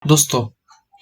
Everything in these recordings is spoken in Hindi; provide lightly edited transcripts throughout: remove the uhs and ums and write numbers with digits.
दोस्तों,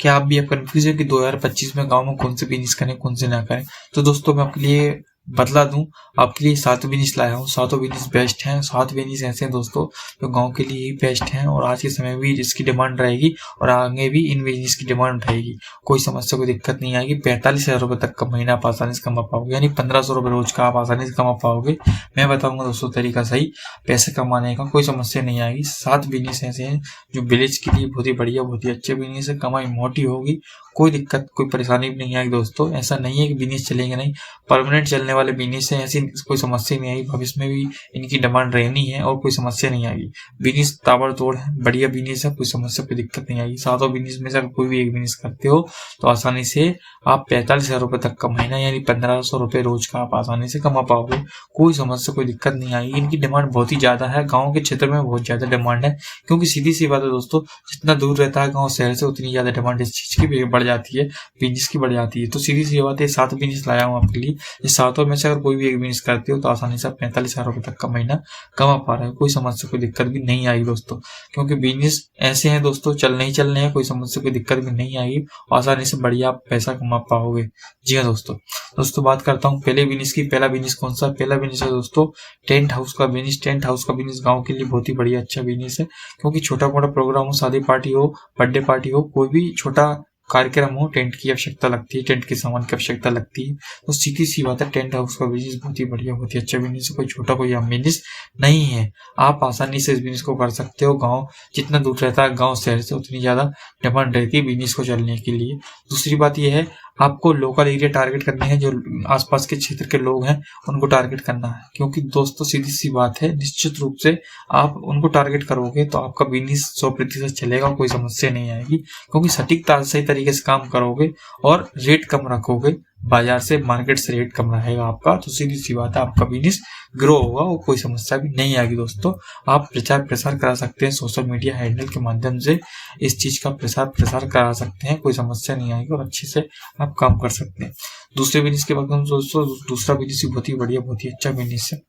क्या आप भी अब कंफ्यूज है कि 2025 में गांव में कौन से बिजनेस करें कौन से ना करें? तो दोस्तों मैं आपके लिए बदला दूं, आपके लिए 7 बिजनेस लाया हूँ। 7 बिजनेस बेस्ट हैं। 7 बिजनेस ऐसे हैं दोस्तों जो गांव के लिए ही बेस्ट हैं और आज के समय में भी इसकी डिमांड रहेगी और आगे भी इन बिजनेस की डिमांड रहेगी। कोई समस्या कोई दिक्कत नहीं आएगी। 45,000 रुपये तक का महीना आप आसानी से कमा पाओगे, यानी 1500 रुपये रोज का आप आसानी से कमा पाओगे। मैं बताऊंगा दोस्तों तरीका सही पैसे कमाने का, कोई समस्या नहीं आएगी। 7 बिजनेस ऐसे हैं जो विलेज के लिए बहुत ही बढ़िया बहुत ही अच्छे बिजनेस है। कमाई मोटी होगी, कोई दिक्कत कोई परेशानी भी नहीं आएगी। दोस्तों ऐसा नहीं है कि बिजनेस चलेंगे नहीं, परमानेंट चलने वाले बिजनेस है। ऐसी कोई समस्या नहीं आएगी, भविष्य में भी इनकी डिमांड रहनी है और कोई समस्या नहीं आएगी। बिजनेस ताबड़तोड़ है, बढ़िया बिजनेस है, कोई समस्या कोई दिक्कत नहीं आएगी। 7 बिजनेस में से अगर कोई भी एक बिजनेस करते हो तो आसानी से आप 45,000 रुपये तक का महीना यानी 1500 रुपये रोज का आप आसानी से कमा पाओगे। कोई समस्या कोई दिक्कत नहीं आएगी। इनकी डिमांड बहुत ही ज्यादा है, गाँव के क्षेत्र में बहुत ज्यादा डिमांड है, क्योंकि सीधी सी बात है दोस्तों, जितना दूर रहता है गांव शहर से उतनी ज्यादा डिमांड इस चीज की भी बढ़ जाती है, बिजनेस की बढ़ जाती है। तो सीधी सी बात है, 7 बिजनेस लाया हूँ आपके लिए। इस 7 में से अगर कोई भी एक बिजनेस करते हो तो आसानी से 45,000 रुपये तक का महीना कमा पा रहे हो। कोई समस्या कोई दिक्कत भी नहीं आएगी दोस्तों, क्योंकि बिजनेस ऐसे हैं दोस्तों, चलने ही चलने हैं, कोई समस्या कोई दिक्कत भी नहीं आएगी। आसानी से बढ़िया आप पैसा कमा पाओगे। जी हाँ दोस्तों बात करता हूँ पहले बिजनेस की। पहला बिजनेस कौन सा? पहला बिजनेस है दोस्तों टेंट हाउस का बिजनेस। टेंट हाउस का बिजनेस गाँव के लिए बहुत ही बढ़िया अच्छा बिजनेस है, क्योंकि छोटा मोटा प्रोग्राम हो, शादी पार्टी हो, बर्थडे पार्टी हो, कोई भी छोटा कार्यक्रम हो, टेंट की आवश्यकता लगती है, टेंट के सामान की आवश्यकता लगती है। तो सीधी सी बात है, टेंट हाउस का बिजनेस बहुत ही बढ़िया बहुत ही अच्छा बिजनेस है। कोई छोटा कोई बिजनेस नहीं है, आप आसानी से इस बिजनेस को कर सकते हो। गांव जितना दूर रहता है गांव शहर से उतनी ज्यादा डिमांड रहती है बिजनेस को चलने के लिए। दूसरी बात यह है, आपको लोकल एरिया टारगेट करने हैं, जो आसपास के क्षेत्र के लोग हैं उनको टारगेट करना है, क्योंकि दोस्तों सीधी सी बात है, निश्चित रूप से आप उनको टारगेट करोगे तो आपका बिजनेस 100% चलेगा, कोई समस्या नहीं आएगी, क्योंकि सटीकता सही तरीके से काम करोगे और रेट कम रखोगे। बाजार से मार्केट से रेट कम रहेगा आपका, तो सीधी सी बात है आपका बिजनेस ग्रो होगा और कोई समस्या भी नहीं आएगी। दोस्तों आप प्रचार प्रसार करा सकते हैं, सोशल मीडिया हैंडल के माध्यम से इस चीज का प्रसार प्रसार करा सकते हैं, कोई समस्या नहीं आएगी और अच्छे से आप काम कर सकते हैं। दूसरे बिजनेस के बात करूँ दोस्तों, दूसरा बिजनेस बहुत ही बढ़िया बहुत ही अच्छा बिजनेस है।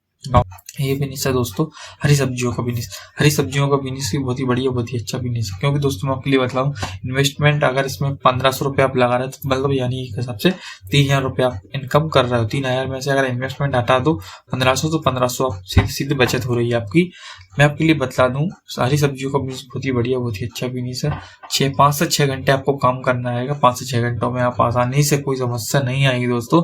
ये बिजनेस है दोस्तों हरी सब्जियों का बिजनेस। हरी सब्जियों का बिजनेस भी बहुत ही बढ़िया बहुत ही अच्छा बिजनेस है, क्योंकि दोस्तों मैं आपके लिए बताऊं, इन्वेस्टमेंट अगर इसमें 1500 रुपये आप लगा रहे हो तो मतलब यानी एक हिसाब से 3,000 रुपये आप इनकम कर रहे हो। 3,000 में से अगर इन्वेस्टमेंट हटा दो 1500, तो 1500 आप सीधी सीधी बचत हो रही है आपकी। मैं आपके लिए बतला दूं, हरी सब्जियों का बिजनेस बहुत ही बढ़िया बहुत ही अच्छा बिजनेस है। 5 से 6 घंटे आपको काम करना रहेगा। 5 से 6 घंटों में आप आसानी से, कोई समस्या नहीं आएगी दोस्तों,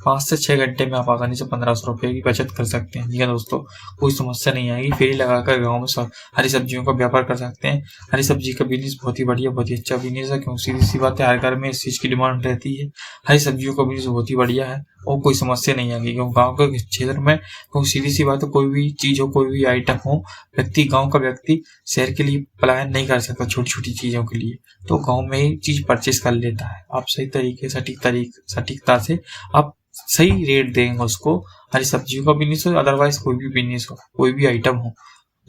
5 से 6 घंटे में आप आसानी से 1500 रुपये की बचत कर सकते हैं। जी हाँ दोस्तों, कोई समस्या नहीं आएगी। फेरी लगाकर गाँव में हरी सब्जियों का व्यापार कर सकते हैं। हरी सब्जी का बिजनेस बहुत ही बढ़िया बहुत ही अच्छा बिजनेस है, क्योंकि सीधी सी बात है हर घर में इस चीज की डिमांड रहती है। हरी सब्जियों का बिजनेस बहुत ही बढ़िया है और कोई समस्या नहीं आएगी, क्योंकि गाँव के क्षेत्र में, क्योंकि सीधी सी बात है कोई भी चीज हो कोई भी आइटम हो, गाँव का व्यक्ति शहर के लिए पलायन नहीं कर सकता छोटी छोटी चीजों के लिए, तो गाँव में ही चीज परचेस कर लेता है। आप सही तरीके सटीकता से आप सही रेट देंगे उसको। हरी सब्जियों का बिजनेस हो, अदरवाइज कोई भी बिजनेस हो, कोई भी आइटम हो,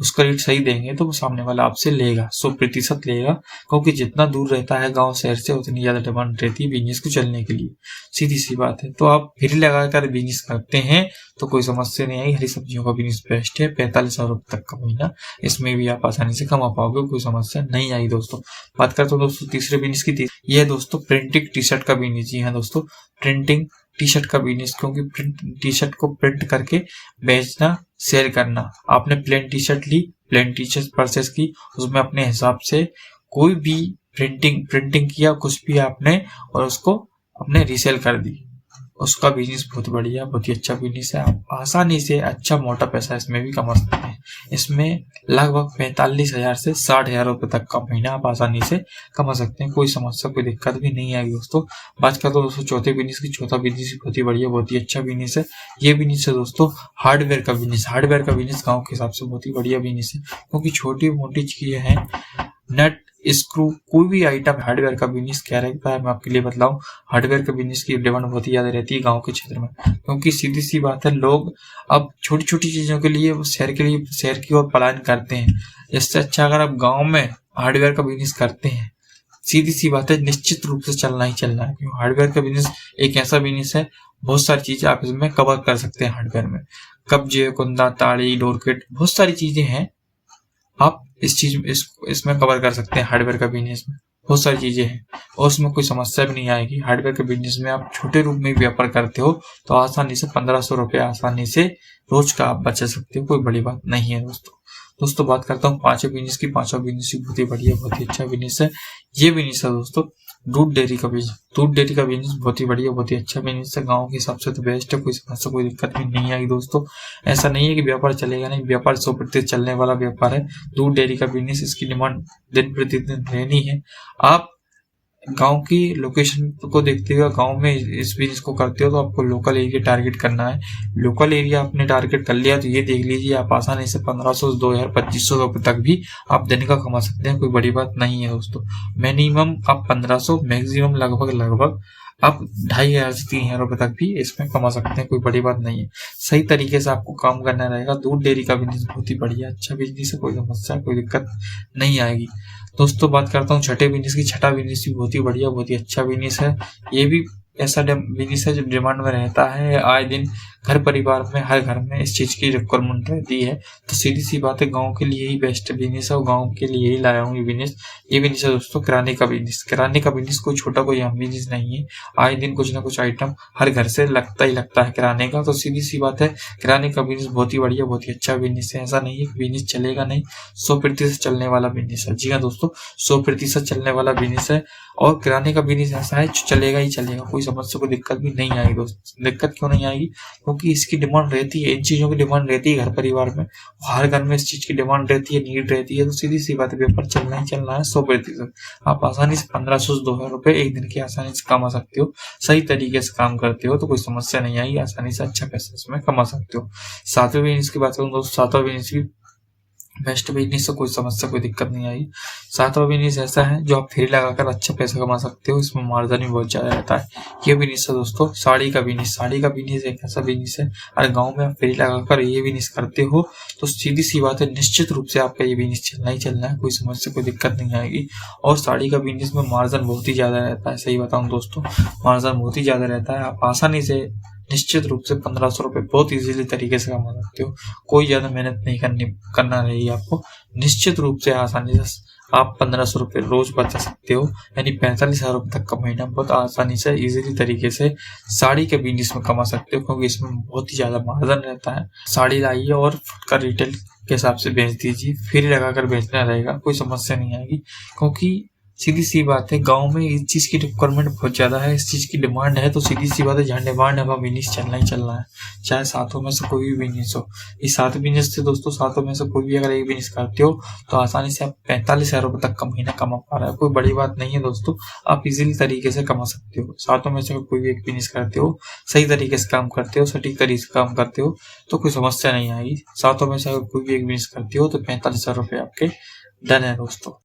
उसका रेट सही देंगे तो वो सामने वाला आपसे लेगा, 100% लेगा, क्योंकि जितना दूर रहता है गांव शहर से उतनी ज्यादा डिमांड रहती है बिजनेस को चलने के लिए। सीधी सी बात है, तो आप फेरी लगाकर बिजनेस करते हैं तो कोई समस्या नहीं आई। हरी सब्जियों का बिजनेस बेस्ट है, 45,000 रुपये तक का महीना, इसमें भी आप आसानी से कमा पाओगे, कोई समस्या नहीं आई। दोस्तों बात करते हो दोस्तों तीसरे बिजनेस की। यह है दोस्तों प्रिंटिंग टी शर्ट का बिजनेस। जी हाँ दोस्तों, प्रिंटिंग टी शर्ट का बिजनेस, क्योंकि टी शर्ट को प्रिंट करके बेचना, शेयर करना। आपने प्लेन टी शर्ट ली, प्लेन टी शर्ट परचेस की, उसमें अपने हिसाब से कोई भी प्रिंटिंग किया कुछ भी आपने और उसको अपने रीसेल कर दी, उसका बिजनेस बहुत बढ़िया बहुत ही अच्छा बिजनेस है। आप आसानी से अच्छा मोटा पैसा इसमें भी कमा सकते हैं। इसमें लगभग 45,000 से 60,000 रुपये तक का महीना आप आसानी से कमा सकते हैं, कोई समस्या कोई दिक्कत भी नहीं आएगी। दोस्तों बात करते हो दोस्तों चौथे बिजनेस की। चौथा बिजनेस बहुत ही बढ़िया बहुत ही अच्छा बिजनेस है। ये बिजनेस है दोस्तों हार्डवेयर का बिजनेस। हार्डवेयर का बिजनेस गाँव के हिसाब से बहुत ही बढ़िया बिजनेस है, क्योंकि छोटी मोटी चीजें हैं, नट स्क्रू कोई भी आइटम। हार्डवेयर का बिजनेस क्या रहता है मैं आपके लिए बतलाऊं, हार्डवेयर का बिजनेस की डिमांड बहुत ही ज्यादा रहती है गांव के क्षेत्र में, क्योंकि सीधी सी बात है लोग अब छोटी छोटी चीजों के लिए शहर की ओर पलायन करते हैं। इससे अच्छा अगर आप गांव में हार्डवेयर का बिजनेस करते हैं, सीधी सी बात है निश्चित रूप से चलना ही चलना है, क्योंकि हार्डवेयर का बिजनेस एक ऐसा बिजनेस है, बहुत सारी चीजें आप इसमें कवर कर सकते हैं। हार्डवेयर में कब्जे, कुंदा, ताड़ी, डोरकेट, बहुत सारी चीजें हैं, आप इसमें कवर कर सकते हैं। हार्डवेयर का बिजनेस में बहुत सारी चीजें हैं और उसमें कोई समस्या भी नहीं आएगी। हार्डवेयर के बिजनेस में आप छोटे रूप में व्यापार करते हो तो आसानी से 1500 रुपये आसानी से रोज का आप बचा सकते हो, कोई बड़ी बात नहीं है दोस्तों बात करता हूँ पांचों बिजनेस की। पांचों बिजनेस भी बहुत ही बढ़िया, बहुत ही अच्छा बिजनेस है। ये बिजनेस है दोस्तों दूध डेयरी का बिजनेस। दूध डेयरी का बिजनेस बहुत ही बढ़िया, बहुत ही अच्छा बिजनेस है। गाँव के हिसाब से तो बेस्ट है, कोई समस्या कोई दिक्कत भी नहीं आएगी दोस्तों। ऐसा नहीं है कि व्यापार चलेगा नहीं, व्यापार 100% चलने वाला व्यापार है दूध डेयरी का बिजनेस। इसकी डिमांड दिन प्रतिदिन रहनी है। आप गांव की लोकेशन को देखते हुए गांव में इस बिजनेस को करते हो तो आपको लोकल एरिया टारगेट करना है। लोकल एरिया आपने टारगेट कर लिया तो ये देख लीजिए आप आसानी से 1500 2000 2500 रुपए तक भी आप दिन का कमा सकते हैं, कोई बड़ी बात नहीं है दोस्तों। मिनिमम आप 1500, मैक्सिमम लगभग आप 2500 से 3000 रुपए तक भी इसमें कमा सकते हैं, कोई बड़ी बात नहीं है। सही तरीके से आपको काम करना रहेगा। दूध डेयरी का बिजनेस बहुत ही बढ़िया अच्छा बिजनेस है, कोई समस्या कोई दिक्कत नहीं आएगी दोस्तों। बात करता हूँ छठे बिजनेस की। छठा बिजनेस भी बहुत ही बढ़िया, बहुत ही अच्छा बिजनेस है। ये भी ऐसा बिजनेस है जो डिमांड में रहता है आए दिन। घर परिवार में हर घर में इस चीज की रिक्वायरमेंट रहती है, तो सीधी सी बात है गांव के लिए ही बेस्ट बिजनेस है और गांव के लिए ही लाया हूँ ये बिजनेस। ये बिजनेस है दोस्तों किराने का बिजनेस। किराने का बिजनेस कोई छोटा कोई आम बिजनेस नहीं है। आए दिन कुछ ना कुछ आइटम हर घर से लगता ही लगता है किराने का, तो सीधी सी बात है किराने का बिजनेस बहुत ही बढ़िया, बहुत ही अच्छा बिजनेस है। ऐसा नहीं है कि बिजनेस चलेगा नहीं, 100% चलने वाला बिजनेस है। जी हाँ दोस्तों 100% चलने वाला बिजनेस है और किराने का बिजनेस ऐसा है जो चलेगा ही चलेगा, कोई समस्या कोई दिक्कत भी नहीं आएगी दोस्त। दिक्कत क्यों नहीं आएगी? क्योंकि इसकी डिमांड रहती है, इन चीजों की डिमांड रहती है घर परिवार में, हर घर में इस चीज की डिमांड रहती है, नीड रहती है, तो सीधी सी बात है व्यापार चलना ही चलना है 100%। आप आसानी से 1500 से 2000 रुपए एक दिन की आसानी से कमा सकते हो। सही तरीके से काम करते हो तो कोई समस्या नहीं आएगी, आसानी से अच्छा पैसा इसमें कमा सकते हो। सातवें बिजनेस की बात करूँ दोस्तों, सातवां बिजनेस भी बेस्ट बिजनेस से कोई समस्या कोई दिक्कत नहीं आई। सातवां बिजनेस ऐसा है जो आप फेरी लगाकर अच्छा पैसा कमा सकते हो, इसमें मार्जिन भी बहुत ज्यादा रहता है। ये बिजनेस है दोस्तों साड़ी का बिजनेस। साड़ी का बिजनेस एक ऐसा बिजनेस है अगर गांव में आप फेरी लगाकर ये बिजनेस करते हो तो सीधी सी बात है निश्चित रूप से आपका ये बिजनेस चलना ही चलना है, कोई समस्या कोई दिक्कत नहीं आएगी। और साड़ी का बिजनेस में मार्जिन बहुत ही ज्यादा रहता है, सही बताऊं दोस्तों मार्जिन बहुत ही ज्यादा रहता है। आप आसानी से निश्चित रूप से 1500 रुपए बहुत इजीली तरीके से कमा सकते हो, कोई ज्यादा मेहनत नहीं करना रहेगी आपको। निश्चित रूप से आसानी से आप 1500 रुपए रोज बचा सकते हो, यानी 45,000 रुपए तक का महीना बहुत आसानी से इजीली तरीके से साड़ी के बिजनेस में कमा सकते हो, क्योंकि इसमें बहुत ही ज्यादा मार्जिन रहता है। साड़ी लाइए और फुटकर रिटेल के हिसाब से बेच दीजिए, फिर लगाकर बेचना रहेगा, कोई समस्या नहीं आएगी। क्योंकि सीधी सी बात है गांव में इस चीज की रिक्वायरमेंट बहुत ज्यादा है, इस चीज की डिमांड है, तो सीधी सी बात है जहाँ डिमांड है वहाँ बिजनेस चलना ही चलना है, चाहे सातों में से कोई भी बिजनेस हो। इस 7 बिजनेस से दोस्तों सातों में से कोई भी अगर एक बिजनेस करते हो तो आसानी से आप 45,000 रुपए तक का महीना कमा पा रहे हो, कोई बड़ी बात नहीं है दोस्तों। आप इजीली तरीके से कमा सकते हो। सातों में से कोई भी एक बिजनेस करते हो, सही तरीके से काम करते हो, सटीक तरीके से काम करते हो तो कोई समस्या नहीं आएगी। सातों में से कोई भी एक बिजनेस करते हो तो 45,000 रुपए आपके डन है दोस्तों।